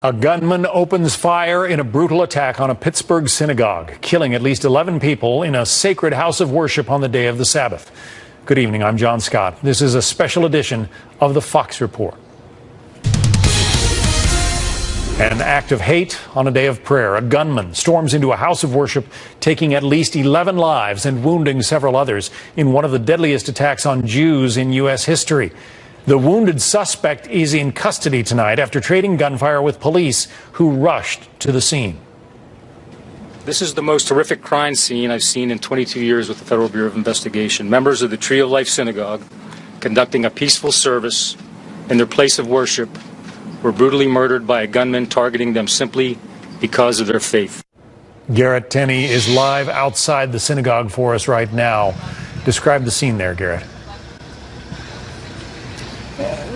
A gunman opens fire in a brutal attack on a Pittsburgh synagogue, killing at least 11 people in a sacred house of worship on the day of the Sabbath. Good evening, I'm John Scott. This is a special edition of the Fox Report. An act of hate on a day of prayer. A gunman storms into a house of worship, taking at least 11 lives and wounding several others in one of the deadliest attacks on Jews in U.S. history. The wounded suspect is in custody tonight after trading gunfire with police who rushed to the scene. This is the most horrific crime scene I've seen in 22 years with the Federal Bureau of Investigation. Members of the Tree of Life Synagogue, conducting a peaceful service in their place of worship, were brutally murdered by a gunman targeting them simply because of their faith. Garrett Tenney is live outside the synagogue for us right now. Describe the scene there, Garrett.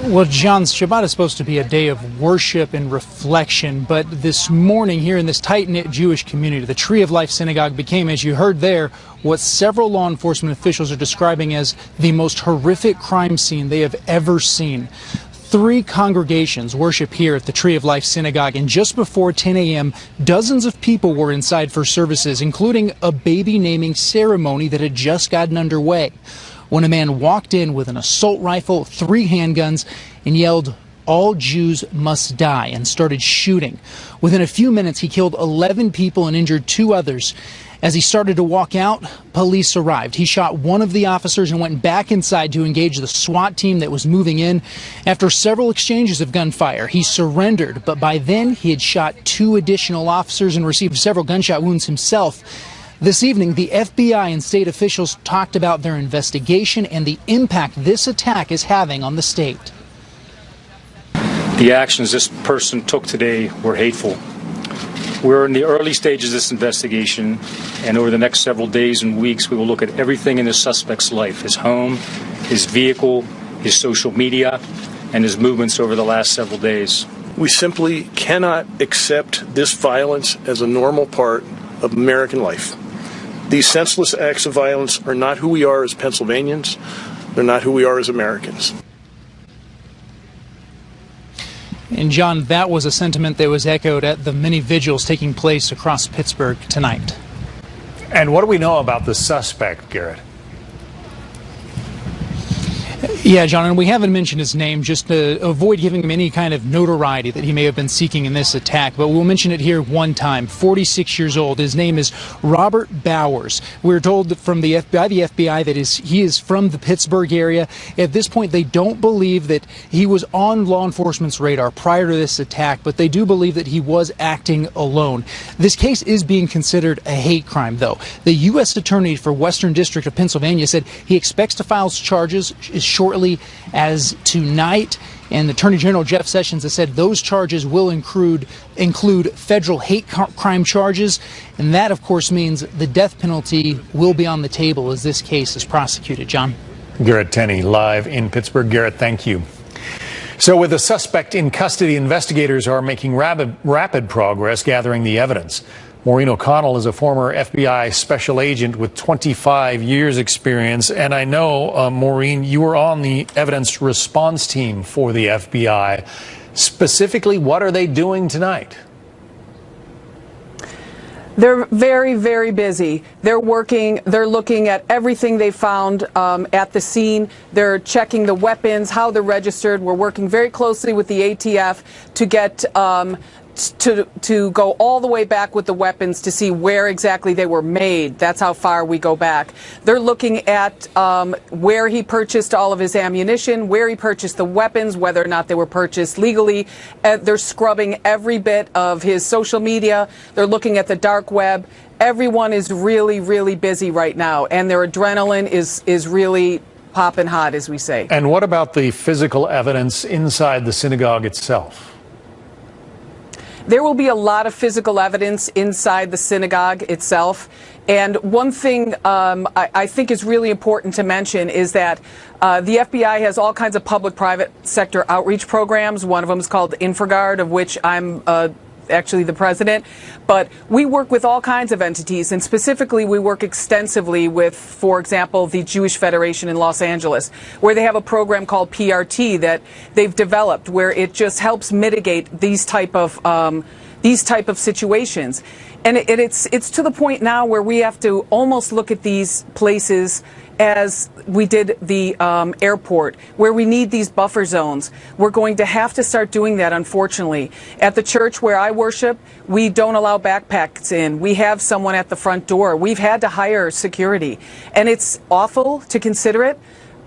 Well, John, Shabbat is supposed to be a day of worship and reflection, but this morning here in this tight-knit Jewish community, the Tree of Life Synagogue became, as you heard there, what several law enforcement officials are describing as the most horrific crime scene they have ever seen. 3 congregations worship here at the Tree of Life Synagogue, and just before 10 a.m., dozens of people were inside for services, including a baby naming ceremony that had just gotten underway, when a man walked in with an assault rifle, 3 handguns, and yelled, "All Jews must die," and started shooting. Within a few minutes, he killed 11 people and injured 2 others. As he started to walk out, police arrived. He shot one of the officers and went back inside to engage the SWAT team that was moving in. After several exchanges of gunfire, he surrendered, but by then he had shot 2 additional officers and received several gunshot wounds himself. This evening, the FBI and state officials talked about their investigation and the impact this attack is having on the state. The actions this person took today were hateful. We're in the early stages of this investigation, and over the next several days and weeks, we will look at everything in the suspect's life: his home, his vehicle, his social media, and his movements over the last several days. We simply cannot accept this violence as a normal part of American life. These senseless acts of violence are not who we are as Pennsylvanians. They're not who we are as Americans. And John, that was a sentiment that was echoed at the many vigils taking place across Pittsburgh tonight. And what do we know about the suspect, Garrett? Yeah, John, and we haven't mentioned his name just to avoid giving him any kind of notoriety that he may have been seeking in this attack, but we'll mention it here one time. 46 years old. His name is Robert Bowers. We're told from the FBI that he is from the Pittsburgh area. At this point, they don't believe that he was on law enforcement's radar prior to this attack, but they do believe that he was acting alone. This case is being considered a hate crime, though. The U.S. Attorney for Western District of Pennsylvania said he expects to file charges shortly as tonight, and Attorney General Jeff Sessions has said those charges will include federal hate crime charges, and that of course means the death penalty will be on the table as this case is prosecuted. John. Garrett Tenney live in Pittsburgh. Garrett, thank you. So with the suspect in custody, investigators are making rapid progress gathering the evidence. Maureen O'Connell is a former FBI special agent with 25 years experience. And I know, Maureen, you were on the evidence response team for the FBI. Specifically, what are they doing tonight? They're very, very busy. They're looking at everything they found at the scene. They're checking the weapons, how they're registered. We're working very closely with the ATF to get to go all the way back with the weapons to see where exactly they were made. That's how far we go back. They're looking at where he purchased all of his ammunition, where he purchased the weapons, whether or not they were purchased legally. They're scrubbing every bit of his social media. They're looking at the dark web. Everyone is really, really busy right now, and their adrenaline is really popping hot, as we say. And what about the physical evidence inside the synagogue itself? There will be a lot of physical evidence inside the synagogue itself. And one thing I think is really important to mention is that the FBI has all kinds of public-private sector outreach programs. One of them is called InfraGard, of which I'm actually the president. But we work with all kinds of entities, and specifically we work extensively with, for example, the Jewish Federation in Los Angeles, where they have a program called PRT that they've developed, where it just helps mitigate these type of situations. And it's to the point now where we have to almost look at these places as we did the airport, where we need these buffer zones. We're going to have to start doing that, unfortunately. At the church where I worship, we don't allow backpacks in. We have someone at the front door. We've had to hire security. And it's awful to consider it.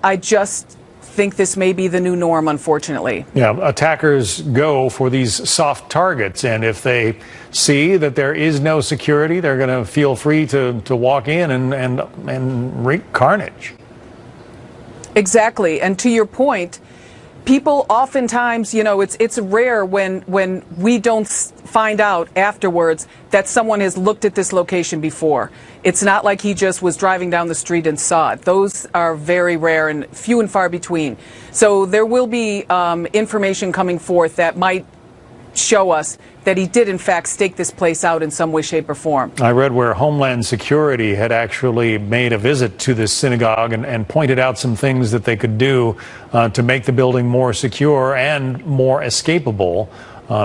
I just think this may be the new norm, unfortunately. Yeah, attackers go for these soft targets, and if they see that there is no security, they're going to feel free to walk in and wreak carnage. Exactly. And to your point, people oftentimes, it's rare when we don't find out afterwards that someone has looked at this location before. It's not like he just was driving down the street and saw it. Those are very rare and few and far between. So there will be information coming forth that might show us that he did in fact stake this place out in some way, shape, or form. I read where Homeland Security had actually made a visit to this synagogue and pointed out some things that they could do to make the building more secure and more escapable,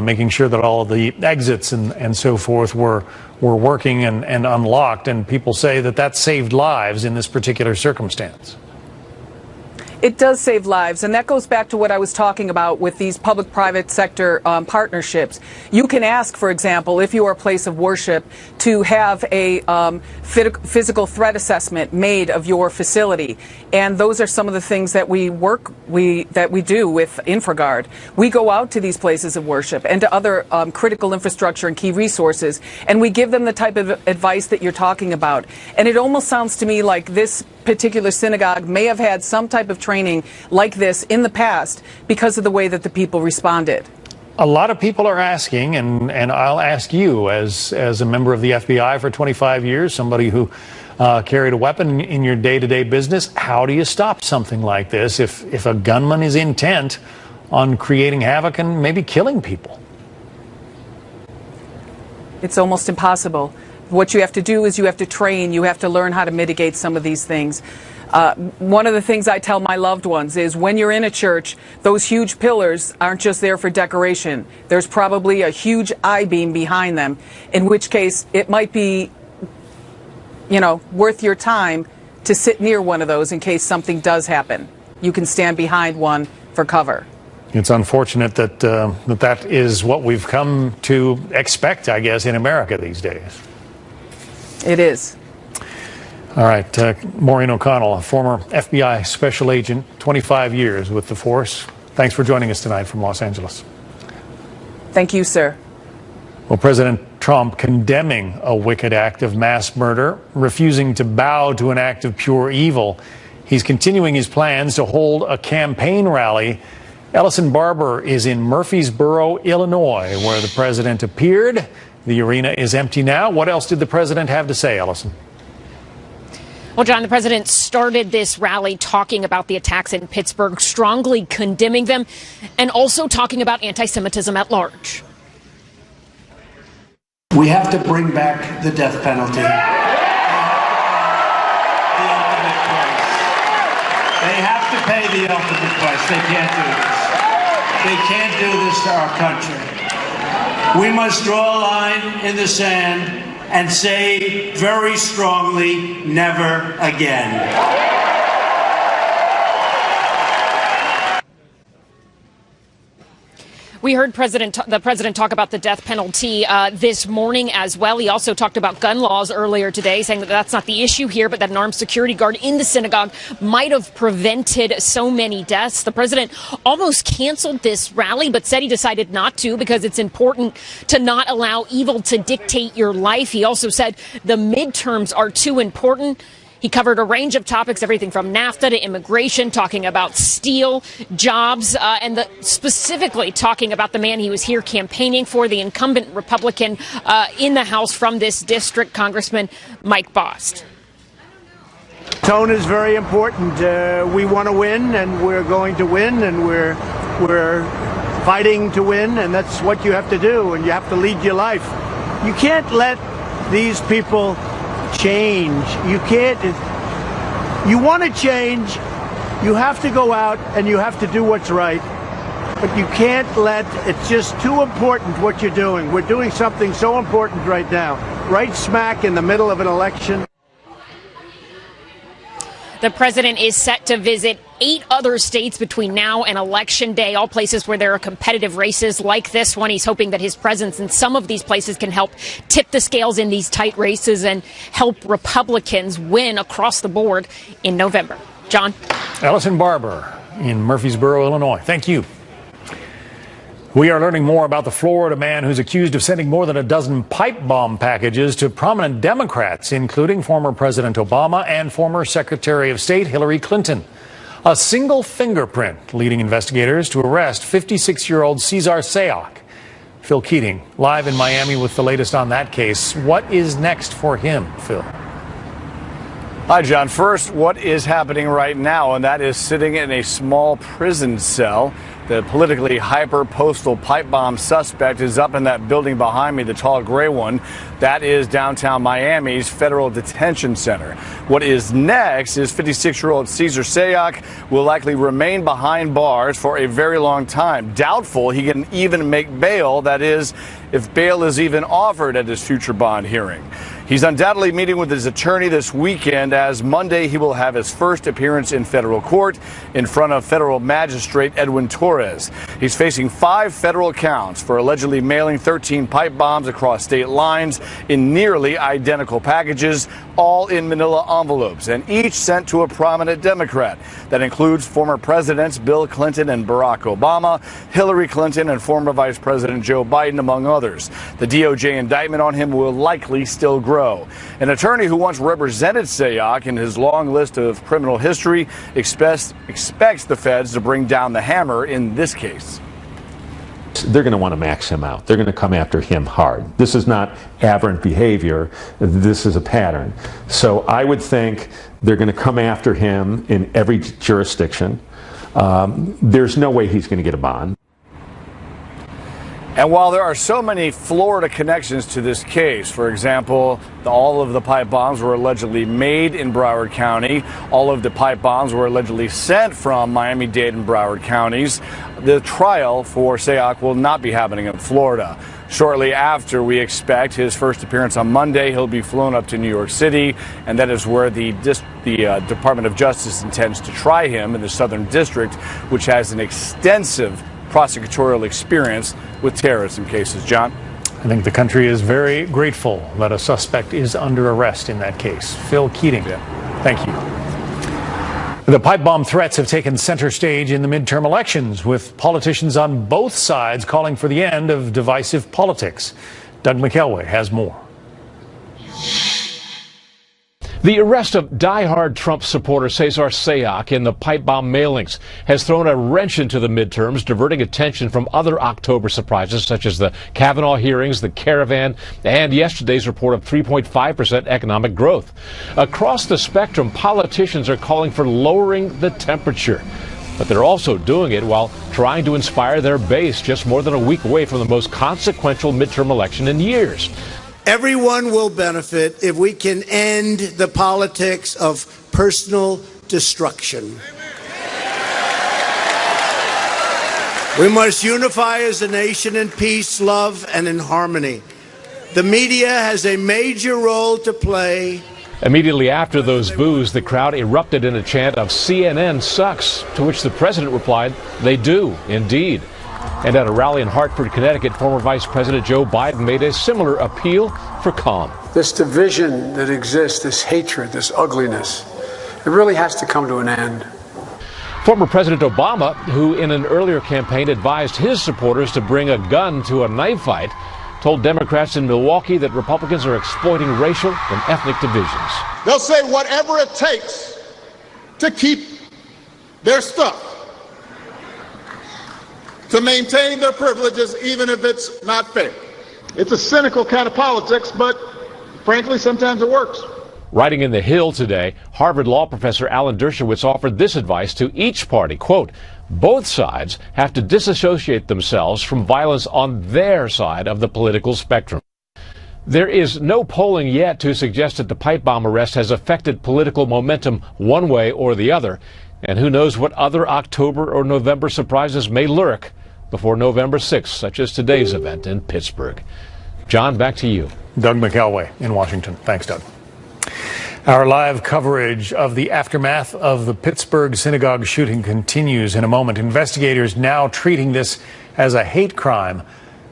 making sure that all of the exits and so forth were working and unlocked. And people say that saved lives in this particular circumstance. It does save lives, and that goes back to what I was talking about with these public-private sector partnerships. You can ask, for example, if you are a place of worship, to have a physical threat assessment made of your facility, and those are some of the things that we do with InfraGard. We go out to these places of worship and to other critical infrastructure and key resources, and we give them the type of advice that you're talking about. And it almost sounds to me like this particular synagogue may have had some type of training like this in the past because of the way that the people responded. A lot of people are asking, and I'll ask you as a member of the FBI for 25 years, somebody who carried a weapon in your day-to-day business, how do you stop something like this if a gunman is intent on creating havoc and maybe killing people? It's almost impossible. What you have to do is you have to train, you have to learn how to mitigate some of these things. One of the things I tell my loved ones is when you're in a church, those huge pillars aren't just there for decoration. There's probably a huge I-beam behind them, in which case it might be, worth your time to sit near one of those in case something does happen. You can stand behind one for cover. It's unfortunate that that is what we've come to expect, I guess, in America these days. It is. All right. Maureen O'Connell, a former FBI special agent, 25 years with the force. Thanks for joining us tonight from Los Angeles. Thank you, sir. Well, President Trump condemning a wicked act of mass murder, refusing to bow to an act of pure evil. He's continuing his plans to hold a campaign rally. Ellison Barber is in Murfreesboro, Illinois, where the president appeared. The arena is empty now. What else did the president have to say, Ellison? Well, John, the president started this rally talking about the attacks in Pittsburgh, strongly condemning them, and also talking about anti-Semitism at large. We have to bring back the death penalty. The ultimate price. They have to pay the ultimate price. They can't do this. They can't do this to our country. We must draw a line in the sand and say very strongly, never again. We heard the president talk about the death penalty this morning as well. He also talked about gun laws earlier today, saying that that's not the issue here, but that an armed security guard in the synagogue might have prevented so many deaths. The president almost canceled this rally, but said he decided not to because it's important to not allow evil to dictate your life. He also said the midterms are too important. He covered a range of topics, everything from NAFTA to immigration, talking about steel, jobs, and specifically talking about the man he was here campaigning for, the incumbent Republican in the House from this district, Congressman Mike Bost. Tone is very important. We want to win, and we're going to win, and we're fighting to win, and that's what you have to do, and you have to lead your life. You can't let these people change. You can't. You want to change, you have to go out and you have to do what's right. But you can't it's just too important what you're doing. We're doing something so important right now, right smack in the middle of an election. The president is set to visit 8 other states between now and Election Day, all places where there are competitive races like this one. He's hoping that his presence in some of these places can help tip the scales in these tight races and help Republicans win across the board in November. John? Allison Barber in Murfreesboro, Illinois. Thank you. We are learning more about the Florida man who's accused of sending more than a dozen pipe bomb packages to prominent Democrats, including former President Obama and former Secretary of State Hillary Clinton. A single fingerprint leading investigators to arrest 56-year-old Cesar Sayoc. Phil Keating, live in Miami with the latest on that case. What is next for him, Phil? Hi, John. First, what is happening right now, and that is sitting in a small prison cell. The politically hyper-postal pipe bomb suspect is up in that building behind me, the tall gray one. That is downtown Miami's Federal Detention Center. What is next is 56-year-old Cesar Sayoc will likely remain behind bars for a very long time. Doubtful he can even make bail, that is, if bail is even offered at his future bond hearing. He's undoubtedly meeting with his attorney this weekend, as Monday he will have his first appearance in federal court in front of federal magistrate Edwin Torres. He's facing 5 federal counts for allegedly mailing 13 pipe bombs across state lines in nearly identical packages, all in manila envelopes, and each sent to a prominent Democrat. That includes former presidents Bill Clinton and Barack Obama, Hillary Clinton, and former Vice President Joe Biden, among others. The DOJ indictment on him will likely still grow. An attorney who once represented Sayoc in his long list of criminal history expects the feds to bring down the hammer in this case. They're going to want to max him out. They're going to come after him hard. This is not aberrant behavior. This is a pattern. So I would think they're going to come after him in every jurisdiction. There's no way he's going to get a bond. And while there are so many Florida connections to this case, for example, all of the pipe bombs were allegedly made in Broward County. All of the pipe bombs were allegedly sent from Miami-Dade and Broward counties. The trial for Sayoc will not be happening in Florida. Shortly after, we expect his first appearance on Monday, he'll be flown up to New York City, and that is where the Department of Justice intends to try him in the Southern District, which has an extensive prosecutorial experience with terrorism cases. John? I think the country is very grateful that a suspect is under arrest in that case. Phil Keating, thank you. The pipe bomb threats have taken center stage in the midterm elections, with politicians on both sides calling for the end of divisive politics. Doug McElway has more. The arrest of diehard Trump supporter Cesar Sayoc in the pipe bomb mailings has thrown a wrench into the midterms, diverting attention from other October surprises such as the Kavanaugh hearings, the caravan, and yesterday's report of 3.5% economic growth. Across the spectrum, politicians are calling for lowering the temperature. But they're also doing it while trying to inspire their base just more than a week away from the most consequential midterm election in years. Everyone will benefit if we can end the politics of personal destruction. We must unify as a nation in peace, love, and in harmony. The media has a major role to play. Immediately after those boos, the crowd erupted in a chant of CNN sucks, to which the president replied, they do, indeed. And at a rally in Hartford, Connecticut, former Vice President Joe Biden made a similar appeal for calm. This division that exists, this hatred, this ugliness, it really has to come to an end. Former President Obama, who in an earlier campaign advised his supporters to bring a gun to a knife fight, told Democrats in Milwaukee that Republicans are exploiting racial and ethnic divisions. They'll say whatever it takes to keep their stuff, to maintain their privileges, even if it's not fair. It's a cynical kind of politics, but frankly, sometimes it works. Writing in The Hill today, Harvard law professor Alan Dershowitz offered this advice to each party, quote, both sides have to disassociate themselves from violence on their side of the political spectrum. There is no polling yet to suggest that the pipe bomb arrest has affected political momentum one way or the other. And who knows what other October or November surprises may lurk before November 6th, such as today's event in Pittsburgh. John, back to you. Doug McElway in Washington. Thanks, Doug. Our live coverage of the aftermath of the Pittsburgh synagogue shooting continues in a moment. Investigators now treating this as a hate crime.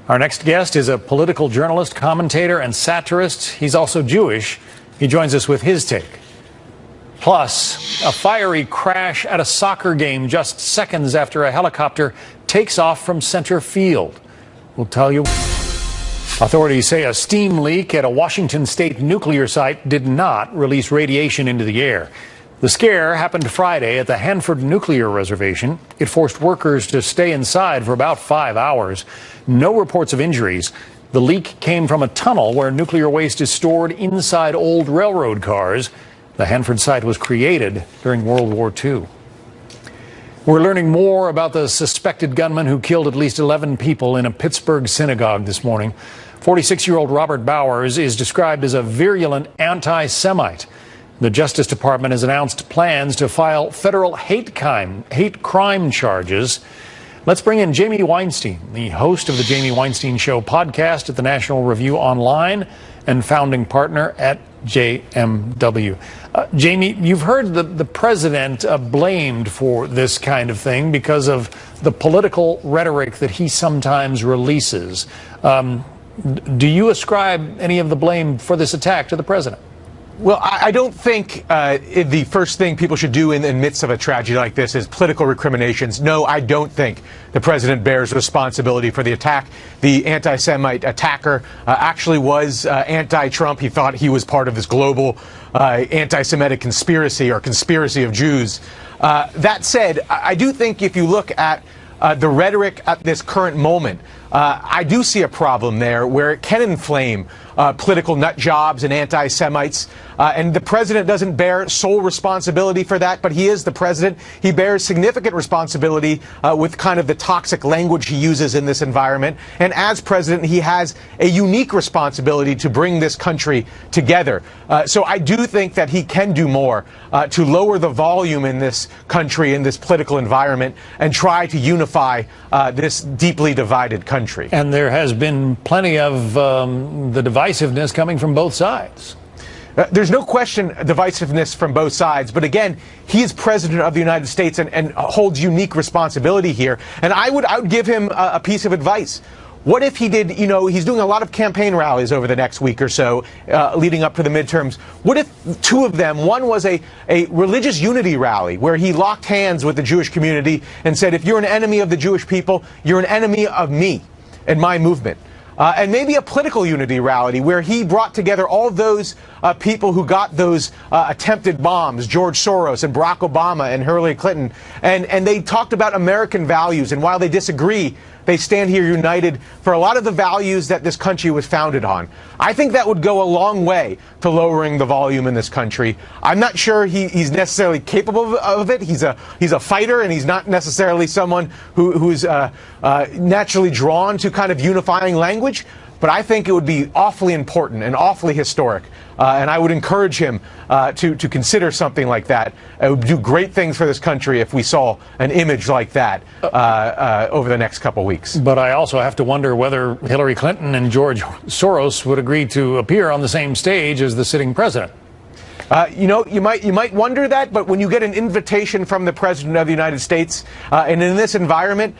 Our next guest is a political journalist, commentator, and satirist. He's also Jewish. He joins us with his take. Plus, a fiery crash at a soccer game just seconds after a helicopter takes off from center field. We'll tell you. Authorities say a steam leak at a Washington state nuclear site did not release radiation into the air. The scare happened Friday at the Hanford Nuclear Reservation. It forced workers to stay inside for about 5 hours. No reports of injuries. The leak came from a tunnel where nuclear waste is stored inside old railroad cars. The Hanford site was created during World War II. We're learning more about the suspected gunman who killed at least 11 people in a Pittsburgh synagogue this morning. 46-year-old Robert Bowers is described as a virulent anti-Semite. The Justice Department has announced plans to file federal hate crime charges. Let's bring in Jamie Weinstein, the host of the Jamie Weinstein Show podcast at the National Review Online and founding partner at JMW. Jamie, you've heard the president blamed for this kind of thing because of the political rhetoric that he sometimes releases. Do you ascribe any of the blame for this attack to the president? Well, I don't think the first thing people should do in the midst of a tragedy like this is political recriminations. No, I don't think the president bears responsibility for the attack. The anti-Semite attacker actually was anti-Trump. He thought he was part of this global anti-Semitic conspiracy or conspiracy of Jews. That said, I do think if you look at the rhetoric at this current moment, I do see a problem there where it can inflame political nut jobs and anti-Semites. And the president doesn't bear sole responsibility for that, but he is the president. He bears significant responsibility with kind of the toxic language he uses in this environment. And as president, he has a unique responsibility to bring this country together. So I do think that he can do more to lower the volume in this country, in this political environment, and try to unify this deeply divided country. And there has been plenty of the divisiveness coming from both sides. There's no question divisiveness from both sides. But again, he is president of the United States and holds unique responsibility here. And I would give him a piece of advice. What if he did, he's doing a lot of campaign rallies over the next week or so, leading up to the midterms. What if two of them, one was a religious unity rally where he locked hands with the Jewish community and said, if you're an enemy of the Jewish people, you're an enemy of me and my movement. And maybe a political unity rally where he brought together all those people who got those attempted bombs, George Soros and Barack Obama and Hillary Clinton, and they talked about American values. And while they disagree, they stand here united for a lot of the values that this country was founded on. I think that would go a long way to lowering the volume in this country. I'm not sure he's necessarily capable of it. He's a fighter, and he's not necessarily someone who's naturally drawn to kind of unifying language. But I think it would be awfully important and awfully historic. And I would encourage him to consider something like that. It would do great things for this country if we saw an image like that over the next couple weeks. But I also have to wonder whether Hillary Clinton and George Soros would agree to appear on the same stage as the sitting president. You might wonder that, but when you get an invitation from the President of the United States, and in this environment,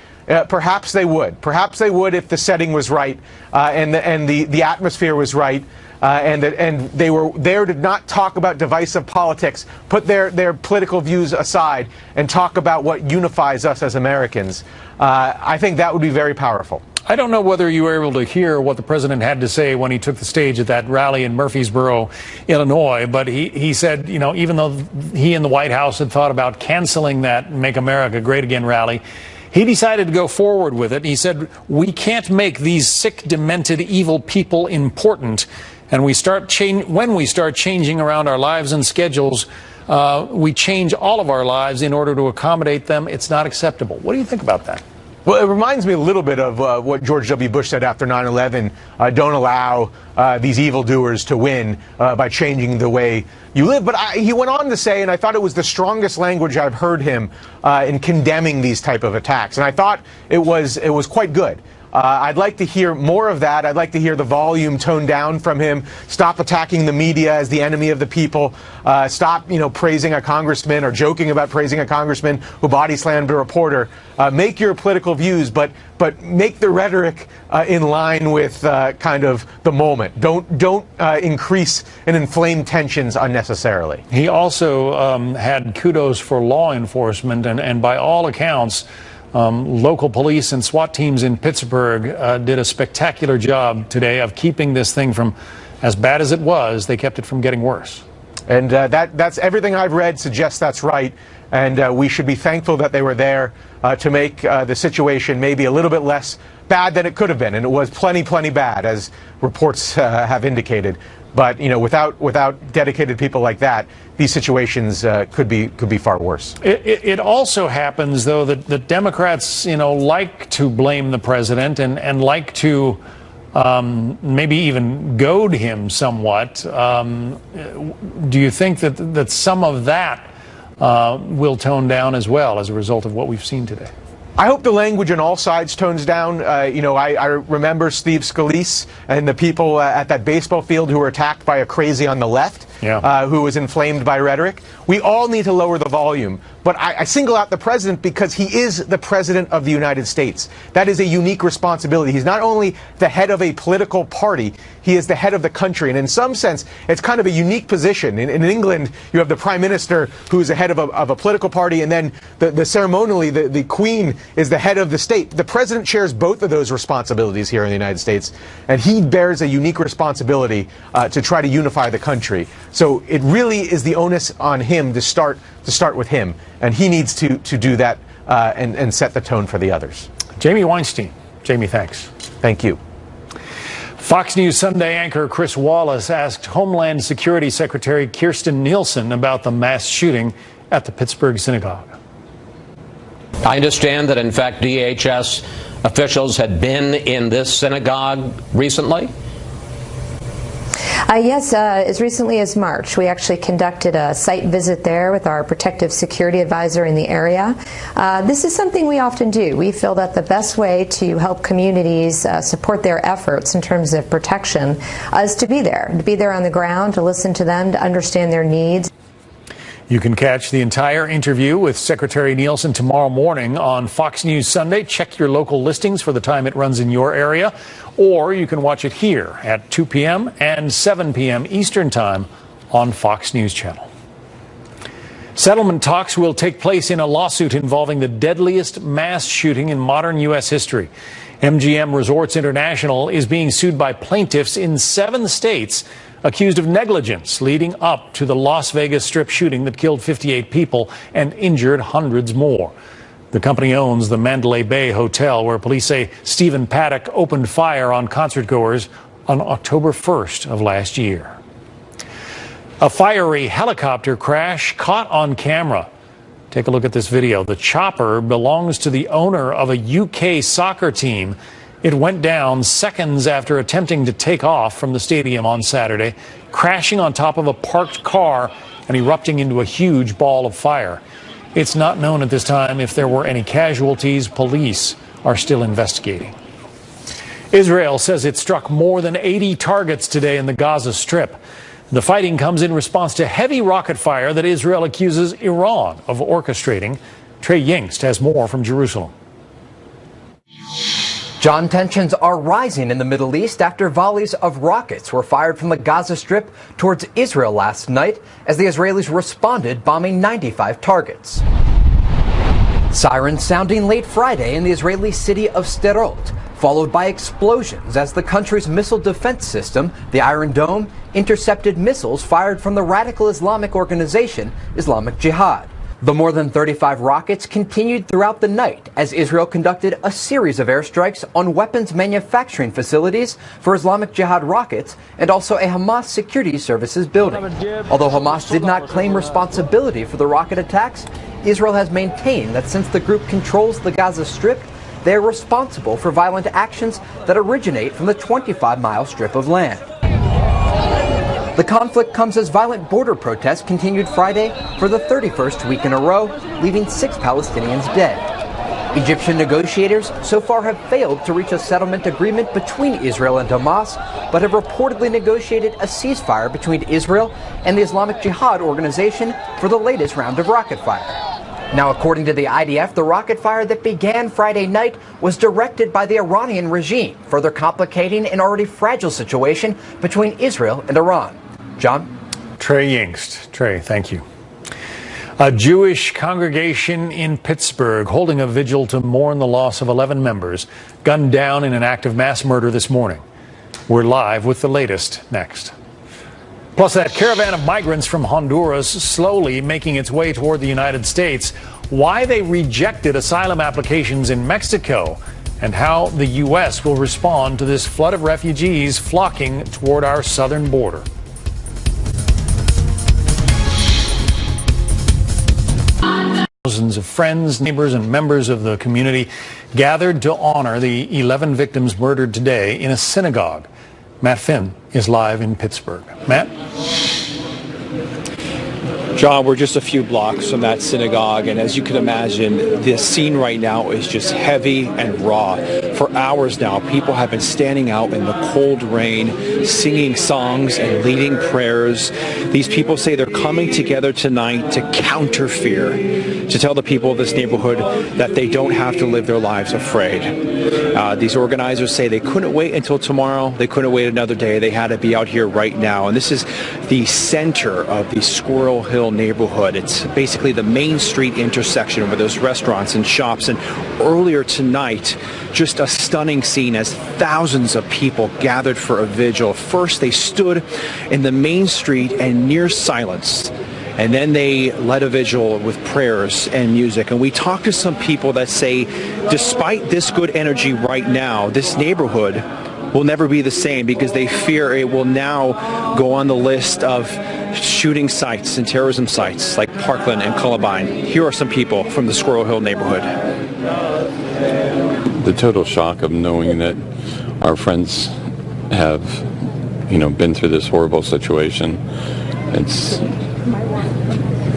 perhaps they would. Perhaps they would if the setting was right, and the atmosphere was right, and they were there to not talk about divisive politics, put their political views aside, and talk about what unifies us as Americans. I think that would be very powerful. I don't know whether you were able to hear what the president had to say when he took the stage at that rally in Murfreesboro, Illinois, but he said, even though he and the White House had thought about canceling that Make America Great Again rally, he decided to go forward with it. He said, we can't make these sick, demented, evil people important. and when we start changing around our lives and schedules, we change all of our lives in order to accommodate them. It's not acceptable. What do you think about that? Well, it reminds me a little bit of what George W. Bush said after 9/11. Don't allow these evildoers to win by changing the way you live. But he went on to say, and I thought it was the strongest language I've heard him in condemning these type of attacks. And I thought it was quite good. I'd like to hear more of that. I'd like to hear the volume toned down from him. Stop attacking the media as the enemy of the people. Stop, praising a congressman or joking about praising a congressman who body slammed a reporter. Make your political views, but make the rhetoric in line with kind of the moment. Don't increase and inflame tensions unnecessarily. He also had kudos for law enforcement, and by all accounts, local police and SWAT teams in Pittsburgh did a spectacular job today of keeping this thing from, as bad as it was, they kept it from getting worse. And that's everything I've read suggests that's right. And we should be thankful that they were there to make the situation maybe a little bit less bad than it could have been. And it was plenty bad, as reports have indicated. But without dedicated people like that, these situations could be far worse. It also happens, though, that the Democrats, like to blame the president and like to maybe even goad him somewhat. Do you think that some of that will tone down as well as a result of what we've seen today? I hope the language on all sides tones down. I remember Steve Scalise and the people at that baseball field who were attacked by a crazy on the left, who was inflamed by rhetoric. We all need to lower the volume. But I single out the president because he is the president of the United States. That is a unique responsibility. He's not only the head of a political party, he is the head of the country. And in some sense, it's kind of a unique position. In England, you have the prime minister who's the head of a political party, and then ceremonially, the queen is the head of the state. The president shares both of those responsibilities here in the United States, and he bears a unique responsibility to try to unify the country. So it really is the onus on him to start with him, and he needs to do that and set the tone for the others. Jamie Weinstein. Jamie, thanks. Thank you. Fox News Sunday anchor Chris Wallace asked Homeland Security Secretary Kirstjen Nielsen about the mass shooting at the Pittsburgh synagogue. I understand that, in fact, DHS officials had been in this synagogue recently. Yes, as recently as March, we actually conducted a site visit there with our protective security advisor in the area. This is something we often do. We feel that the best way to help communities support their efforts in terms of protection is to be there on the ground, to listen to them, to understand their needs. You can catch the entire interview with Secretary Nielsen tomorrow morning on Fox News Sunday. Check your local listings for the time it runs in your area, or you can watch it here at 2 p.m. and 7 p.m. Eastern Time on Fox News Channel. Settlement talks will take place in a lawsuit involving the deadliest mass shooting in modern U.S. history. MGM Resorts International is being sued by plaintiffs in 7 states accused of negligence leading up to the Las Vegas Strip shooting that killed 58 people and injured hundreds more. The company owns the Mandalay Bay Hotel, where police say Stephen Paddock opened fire on concertgoers on October 1st of last year. A fiery helicopter crash caught on camera. Take a look at this video. The chopper belongs to the owner of a UK soccer team. It went down seconds after attempting to take off from the stadium on Saturday, crashing on top of a parked car and erupting into a huge ball of fire. It's not known at this time if there were any casualties. Police are still investigating. Israel says it struck more than 80 targets today in the Gaza Strip. The fighting comes in response to heavy rocket fire that Israel accuses Iran of orchestrating. Trey Yingst has more from Jerusalem. John, tensions are rising in the Middle East after volleys of rockets were fired from the Gaza Strip towards Israel last night as the Israelis responded, bombing 95 targets. Sirens sounding late Friday in the Israeli city of Sderot, followed by explosions as the country's missile defense system, the Iron Dome, intercepted missiles fired from the radical Islamic organization Islamic Jihad. The more than 35 rockets continued throughout the night as Israel conducted a series of airstrikes on weapons manufacturing facilities for Islamic Jihad rockets and also a Hamas security services building. Although Hamas did not claim responsibility for the rocket attacks, Israel has maintained that since the group controls the Gaza Strip, they are responsible for violent actions that originate from the 25-mile strip of land. The conflict comes as violent border protests continued Friday for the 31st week in a row, leaving 6 Palestinians dead. Egyptian negotiators so far have failed to reach a settlement agreement between Israel and Hamas, but have reportedly negotiated a ceasefire between Israel and the Islamic Jihad organization for the latest round of rocket fire. Now, according to the IDF, the rocket fire that began Friday night was directed by the Iranian regime, further complicating an already fragile situation between Israel and Iran. John? Trey Yingst. Trey, thank you. A Jewish congregation in Pittsburgh holding a vigil to mourn the loss of 11 members gunned down in an act of mass murder this morning. We're live with the latest next. Plus, that caravan of migrants from Honduras slowly making its way toward the United States, why they rejected asylum applications in Mexico, and how the U.S. will respond to this flood of refugees flocking toward our southern border. Thousands of friends, neighbors, and members of the community gathered to honor the 11 victims murdered today in a synagogue. Matt Finn is live in Pittsburgh. Matt? John, we're just a few blocks from that synagogue, and as you can imagine, the scene right now is just heavy and raw. For hours now, people have been standing out in the cold rain, singing songs and leading prayers. These people say they're coming together tonight to counter fear, to tell the people of this neighborhood that they don't have to live their lives afraid. These organizers say they couldn't wait until tomorrow. They couldn't wait another day. They had to be out here right now. And this is the center of the Squirrel Hill neighborhood. It's basically the Main Street intersection where there's restaurants and shops. And earlier tonight, just a stunning scene as thousands of people gathered for a vigil. First, they stood in the main street and near silence. And then they led a vigil with prayers and music. And we talked to some people that say, despite this good energy right now, this neighborhood will never be the same because they fear it will now go on the list of shooting sites and terrorism sites like Parkland and Columbine. Here are some people from the Squirrel Hill neighborhood. The total shock of knowing that our friends have, been through this horrible situation. It's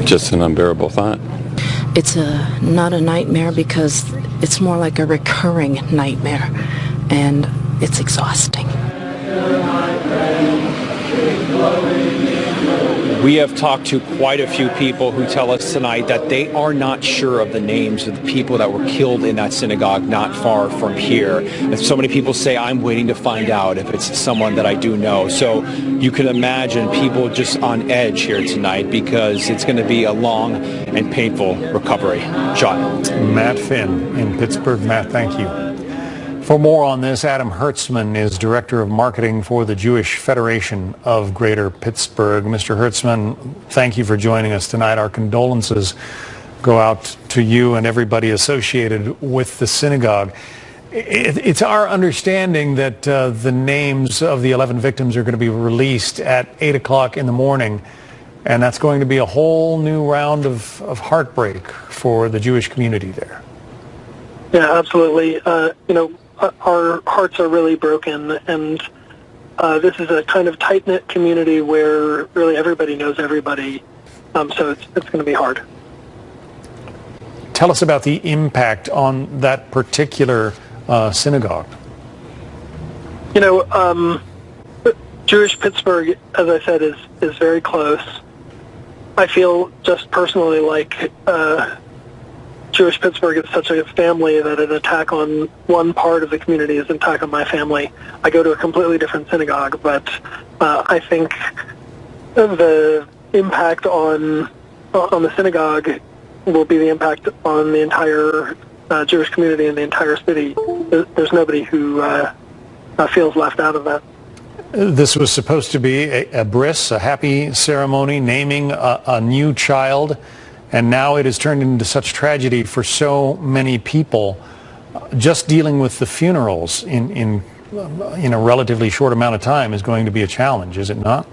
just an unbearable thought. It's not a nightmare because it's more like a recurring nightmare, and it's exhausting. We have talked to quite a few people who tell us tonight that they are not sure of the names of the people that were killed in that synagogue not far from here. And so many people say, I'm waiting to find out if it's someone that I do know. So you can imagine people just on edge here tonight because it's going to be a long and painful recovery. John. Matt Finn in Pittsburgh. Matt, thank you. For more on this, Adam Hertzman is Director of Marketing for the Jewish Federation of Greater Pittsburgh. Mr. Hertzman, thank you for joining us tonight. Our condolences go out to you and everybody associated with the synagogue. It's our understanding that the names of the 11 victims are going to be released at 8 o'clock in the morning, and that's going to be a whole new round of heartbreak for the Jewish community there. Yeah, absolutely. Our hearts are really broken, and this is a kind of tight-knit community where really everybody knows everybody, so it's going to be hard. Tell us about the impact on that particular synagogue. Jewish Pittsburgh, as I said, is very close. I feel just personally like Jewish Pittsburgh is such a family that an attack on one part of the community is an attack on my family. I go to a completely different synagogue, but I think the impact on the synagogue will be the impact on the entire Jewish community in the entire city. There's nobody who feels left out of that. This was supposed to be a bris, a happy ceremony, naming a new child. And now it has turned into such tragedy for so many people. Just dealing with the funerals in a relatively short amount of time is going to be a challenge, is it not?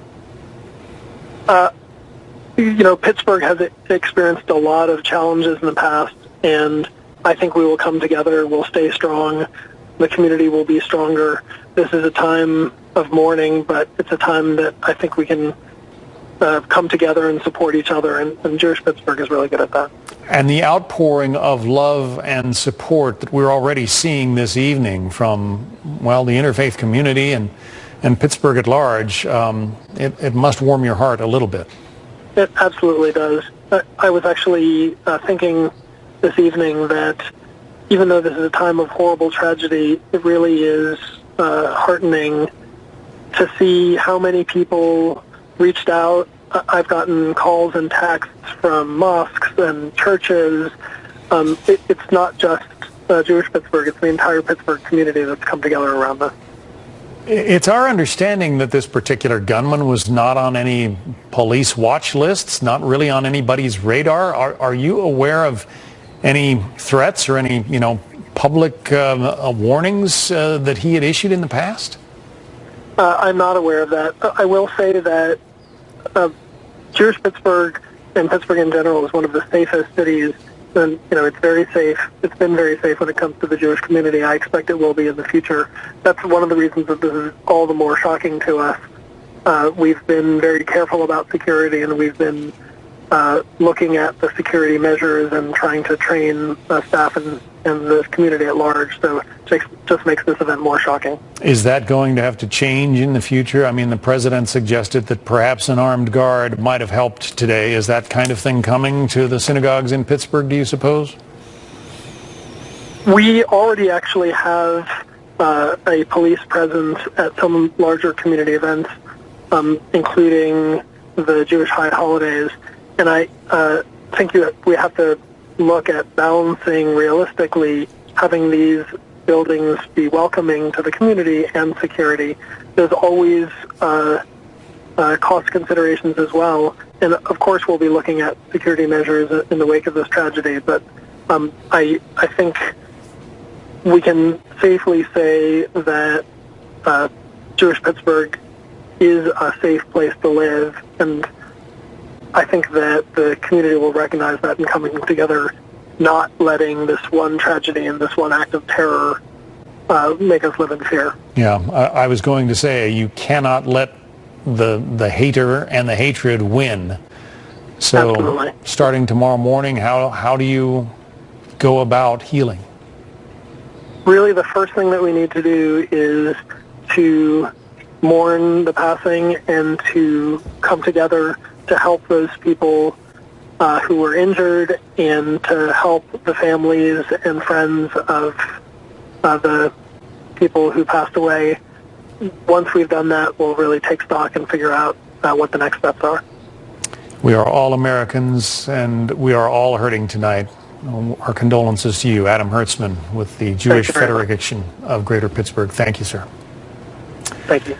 Pittsburgh has experienced a lot of challenges in the past, and I think we will come together, we'll stay strong, the community will be stronger. This is a time of mourning, but it's a time that I think we can come together and support each other, and Jewish Pittsburgh is really good at that. And the outpouring of love and support that we're already seeing this evening from, well, the interfaith community and Pittsburgh at large, it must warm your heart a little bit. It absolutely does. I was actually thinking this evening that even though this is a time of horrible tragedy, it really is heartening to see how many people reached out. I've gotten calls and texts from mosques and churches. It's not just Jewish Pittsburgh, it's the entire Pittsburgh community that's come together around this. It's our understanding that this particular gunman was not on any police watch lists, not really on anybody's radar. Are you aware of any threats or any, public warnings that he had issued in the past? I'm not aware of that. I will say that Jewish Pittsburgh and Pittsburgh in general is one of the safest cities, and it's very safe. It's been very safe when it comes to the Jewish community. I expect it will be in the future. That's one of the reasons that this is all the more shocking to us. We've been very careful about security, and we've been looking at the security measures and trying to train staff and the community at large. So it just makes this event more shocking. Is that going to have to change in the future? I mean, the president suggested that perhaps an armed guard might have helped today. Is that kind of thing coming to the synagogues in Pittsburgh, do you suppose? We already actually have a police presence at some larger community events, including the Jewish high holidays. And I think we have to look at balancing realistically having these buildings be welcoming to the community and security. There's always cost considerations as well. And of course we'll be looking at security measures in the wake of this tragedy. But I think we can safely say that Jewish Pittsburgh is a safe place to live, and I think that the community will recognize that in coming together, not letting this one tragedy and this one act of terror make us live in fear. Yeah, I was going to say, you cannot let the hater and the hatred win. So absolutely. Starting tomorrow morning, how do you go about healing? Really, the first thing that we need to do is to mourn the passing and to come together to help those people who were injured and to help the families and friends of the people who passed away. Once we've done that, we'll really take stock and figure out what the next steps are. We are all Americans, and we are all hurting tonight. Our condolences to you, Adam Hertzman, with the Jewish Federation of Greater Pittsburgh. Thank you, sir. Thank you.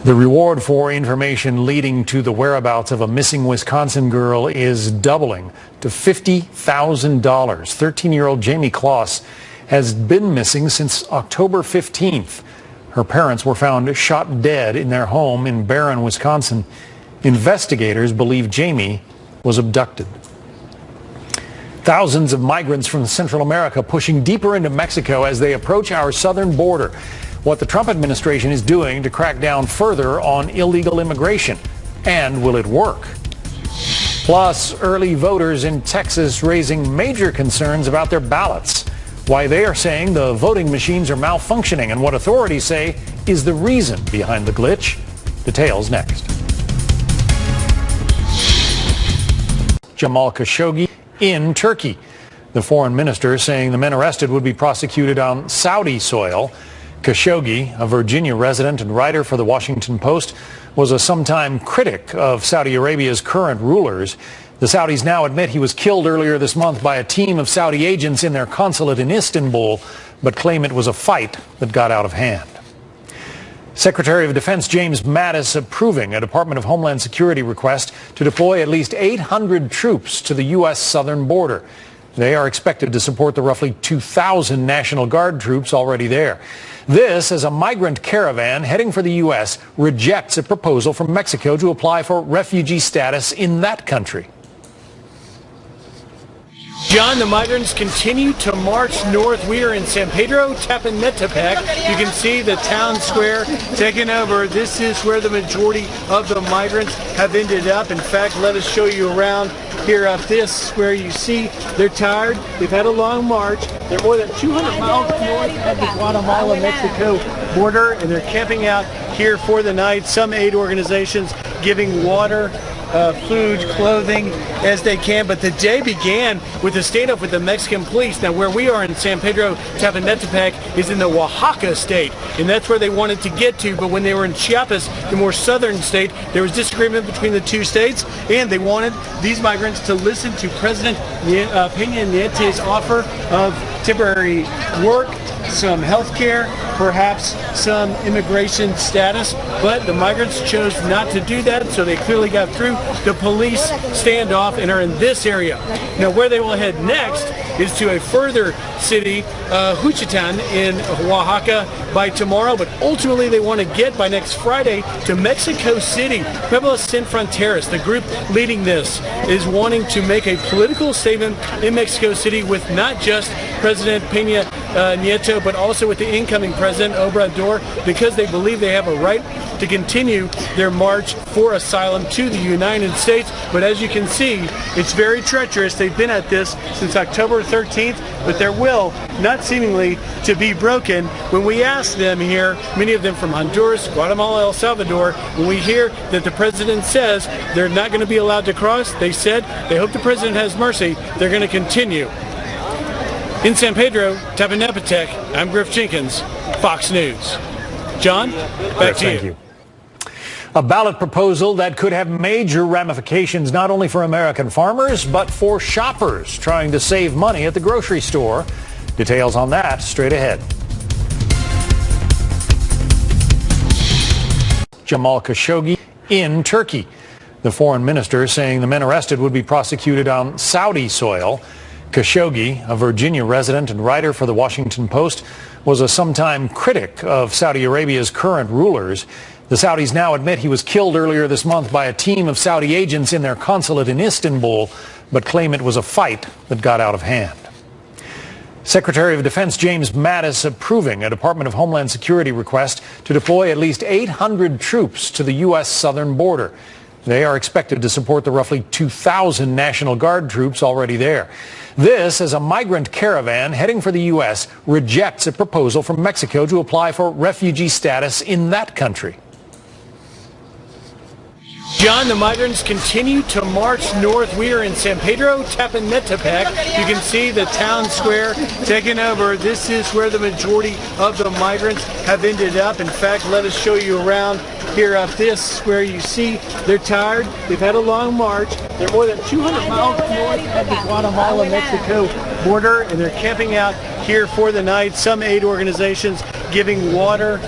The reward for information leading to the whereabouts of a missing Wisconsin girl is doubling to $50,000. 13-year-old Jamie Kloss has been missing since October 15th. Her parents were found shot dead in their home in Barron, Wisconsin. Investigators believe Jamie was abducted. Thousands of migrants from Central America pushing deeper into Mexico as they approach our southern border. What the Trump administration is doing to crack down further on illegal immigration. And will it work? Plus, early voters in Texas raising major concerns about their ballots. Why they are saying the voting machines are malfunctioning and what authorities say is the reason behind the glitch. Details next. Jamal Khashoggi in Turkey. The foreign minister saying the men arrested would be prosecuted on Saudi soil. Khashoggi, a Virginia resident and writer for the Washington Post, was a sometime critic of Saudi Arabia's current rulers. The Saudis now admit he was killed earlier this month by a team of Saudi agents in their consulate in Istanbul, but claim it was a fight that got out of hand. Secretary of Defense James Mattis approving a Department of Homeland Security request to deploy at least 800 troops to the U.S. southern border. They are expected to support the roughly 2,000 National Guard troops already there. This as a migrant caravan heading for the U.S. rejects a proposal from Mexico to apply for refugee status in that country. John, the migrants continue to march north. We are in San Pedro Tepanetepec. You can see the town square taken over. This is where the majority of the migrants have ended up. In fact, let us show you around here up this where you see they're tired. They've had a long march. They're more than 200 miles north of the Guatemala-Mexico border, and they're camping out here for the night. Some aid organizations giving water, food, clothing as they can. But the day began with a standoff with the Mexican police. Now, where we are in San Pedro Tepanetepec is in the Oaxaca state, and that's where they wanted to get to. But when they were in Chiapas, the more southern state, there was disagreement between the two states, and they wanted these migrants to listen to President Peña Nieto's offer of temporary work, some health care, perhaps some immigration status, but the migrants chose not to do that, so they clearly got through the police standoff and are in this area. Now, where they will head next is to a further city, Juchitán in Oaxaca, by tomorrow, but ultimately they want to get by next Friday to Mexico City. Puebla Sin Fronteras, the group leading this, is wanting to make a political statement in Mexico City with not just President Peña Nieto, but also with the incoming President Obrador, because they believe they have a right to continue their march for asylum to the United States. But as you can see, it's very treacherous. They've been at this since October 13th, but their will not seemingly to be broken. When we ask them here, many of them from Honduras, Guatemala, El Salvador, when we hear that the president says they're not going to be allowed to cross, they said they hope the president has mercy. They're going to continue. In San Pedro Tepanetepec, I'm Griff Jenkins, Fox News. John, back to you. Thank you. A ballot proposal that could have major ramifications not only for American farmers, but for shoppers trying to save money at the grocery store. Details on that straight ahead. Jamal Khashoggi in Turkey. The foreign minister saying the men arrested would be prosecuted on Saudi soil. Khashoggi, a Virginia resident and writer for the Washington Post, was a sometime critic of Saudi Arabia's current rulers. The Saudis now admit he was killed earlier this month by a team of Saudi agents in their consulate in Istanbul, but claim it was a fight that got out of hand. Secretary of Defense James Mattis approving a Department of Homeland Security request to deploy at least 800 troops to the U.S. southern border. They are expected to support the roughly 2,000 National Guard troops already there. This as a migrant caravan heading for the U.S. rejects a proposal from Mexico to apply for refugee status in that country. John, the migrants continue to march north. We are in San Pedro Tepanetepec. You can see the town square taken over. This is where the majority of the migrants have ended up. In fact, let us show you around here up this where you see they're tired. They've had a long march. They're more than 200 miles north of the Guatemala-Mexico border, and they're camping out here for the night. Some aid organizations giving water,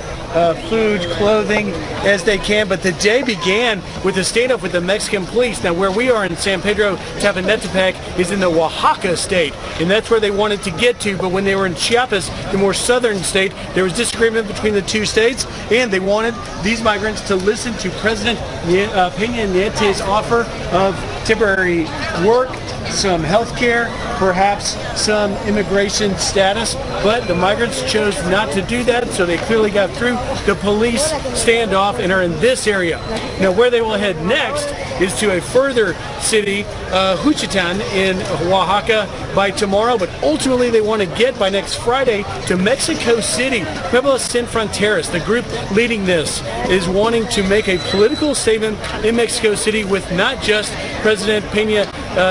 food, clothing as they can. But the day began with a standoff with the Mexican police. Now, where we are in San Pedro Tepanetepec is in the Oaxaca state, and that's where they wanted to get to. But when they were in Chiapas, the more southern state, there was disagreement between the two states, and they wanted these migrants to listen to President Peña Nieto's offer of temporary work, some health care, perhaps some immigration status, but the migrants chose not to do that, so they clearly got through the police standoff and are in this area. Now, where they will head next is to a further city, Juchitán in Oaxaca, by tomorrow, but ultimately they want to get by next Friday to Mexico City. Puebla Sin Fronteras, the group leading this, is wanting to make a political statement in Mexico City with not just President Peña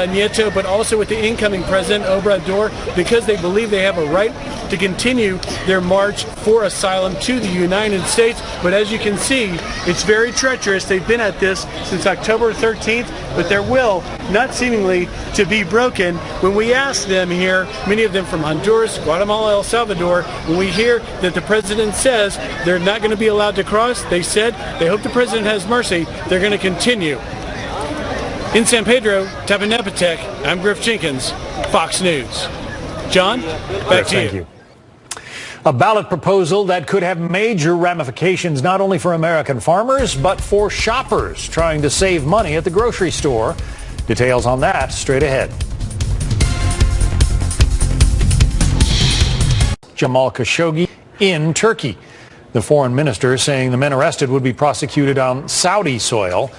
Nieto, but also with the incoming President Obrador, because they believe they have a right to continue their march for asylum to the United States. But as you can see, it's very treacherous. They've been at this since October 13th, but their will not seemingly to be broken. When we ask them here, many of them from Honduras, Guatemala, El Salvador, when we hear that the president says they're not going to be allowed to cross, they said they hope the president has mercy. They're going to continue. In San Pedro, Tepanecatepec, I'm Griff Jenkins, Fox News. John, back to you. Thank you. A ballot proposal that could have major ramifications not only for American farmers, but for shoppers trying to save money at the grocery store. Details on that straight ahead. Jamal Khashoggi in Turkey. The foreign minister saying the men arrested would be prosecuted on Saudi soil.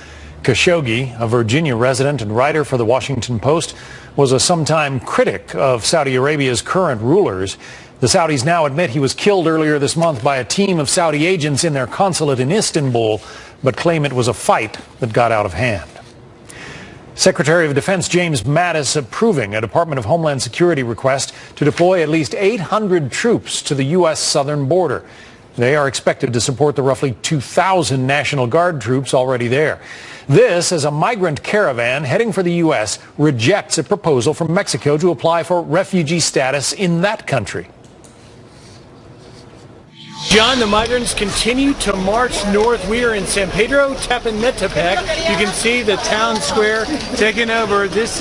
Khashoggi, a Virginia resident and writer for the Washington Post, was a sometime critic of Saudi Arabia's current rulers. The Saudis now admit he was killed earlier this month by a team of Saudi agents in their consulate in Istanbul, but claim it was a fight that got out of hand. Secretary of Defense James Mattis approving a Department of Homeland Security request to deploy at least 800 troops to the U.S. southern border. They are expected to support the roughly 2,000 National Guard troops already there. This as a migrant caravan heading for the U.S. rejects a proposal from Mexico to apply for refugee status in that country. John, the migrants continue to march north. We are in San Pedro Tepanecatepec. You can see the town square taken over. This